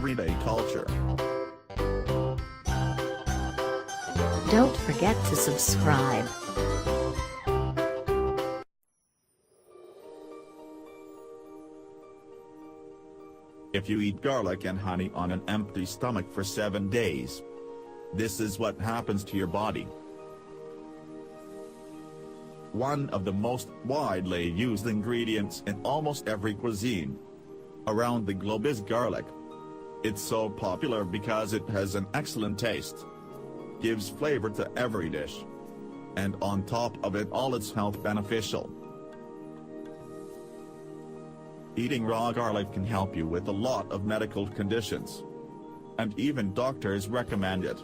everyday culture. Don't forget to subscribe. If you eat garlic and honey on an empty stomach for 7 days, this is what happens to your body. One of the most widely used ingredients in almost every cuisine around the globe is garlic. It's so popular because it has an excellent taste, gives flavor to every dish, and on top of it all it's health beneficial. Eating raw garlic can help you with a lot of medical conditions, and even doctors recommend it.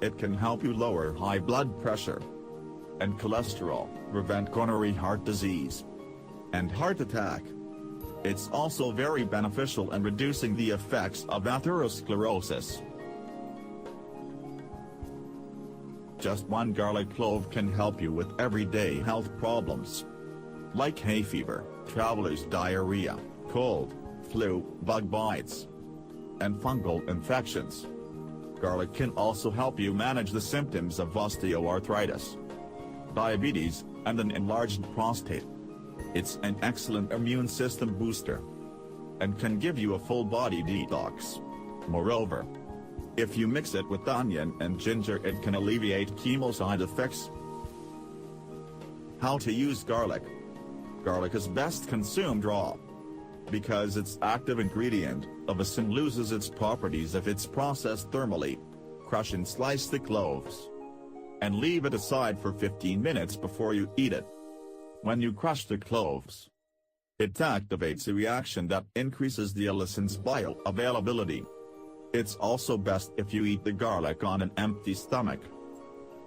It can help you lower high blood pressure and cholesterol, prevent coronary heart disease and heart attack. It's also very beneficial in reducing the effects of atherosclerosis. Just one garlic clove can help you with everyday health problems, like hay fever, traveler's diarrhea, cold, flu, bug bites, and fungal infections. Garlic can also help you manage the symptoms of osteoarthritis, diabetes, and an enlarged prostate. It's an excellent immune system booster, and can give you a full-body detox. Moreover, if you mix it with onion and ginger, it can alleviate chemo side effects. How to use garlic? Garlic is best consumed raw, because its active ingredient, avicin, loses its properties if it's processed thermally. Crush and slice the cloves, and leave it aside for 15 minutes before you eat it. When you crush the cloves, it activates a reaction that increases the allicin's bioavailability. It's also best if you eat the garlic on an empty stomach,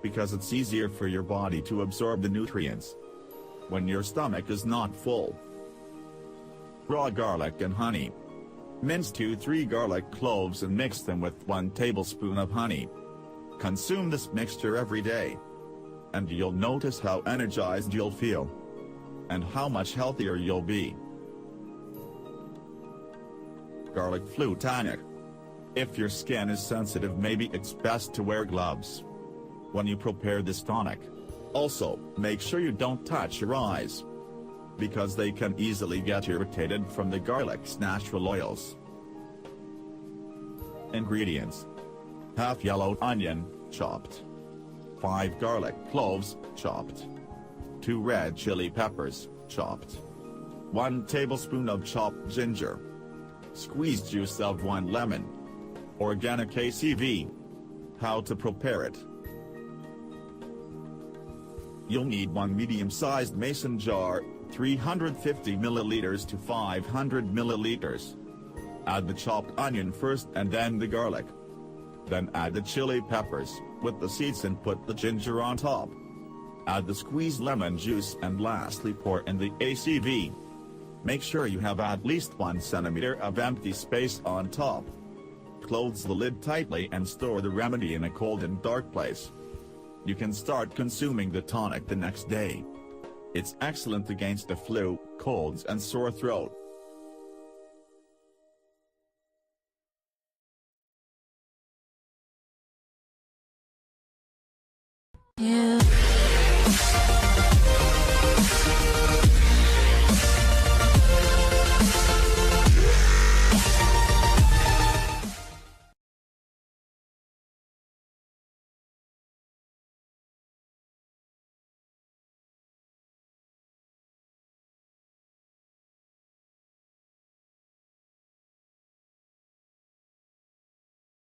because it's easier for your body to absorb the nutrients when your stomach is not full. Raw garlic and honey. Mince 2-3 garlic cloves and mix them with 1 tablespoon of honey. Consume this mixture every day, and you'll notice how energized you'll feel, and how much healthier you'll be. Garlic flu tonic. If your skin is sensitive, maybe it's best to wear gloves when you prepare this tonic. Also, make sure you don't touch your eyes, because they can easily get irritated from the garlic's natural oils. Ingredients: half yellow onion, chopped, 5 garlic cloves, chopped, 2 red chili peppers, chopped, 1 tablespoon of chopped ginger, squeezed juice of 1 lemon, organic ACV. How to prepare it? You'll need 1 medium-sized mason jar, 350 milliliters to 500 milliliters. Add the chopped onion first and then the garlic. Then add the chili peppers, with the seeds, and put the ginger on top. Add the squeezed lemon juice and lastly pour in the ACV. Make sure you have at least 1 centimeter of empty space on top. Close the lid tightly and store the remedy in a cold and dark place. You can start consuming the tonic the next day. It's excellent against the flu, colds and sore throat.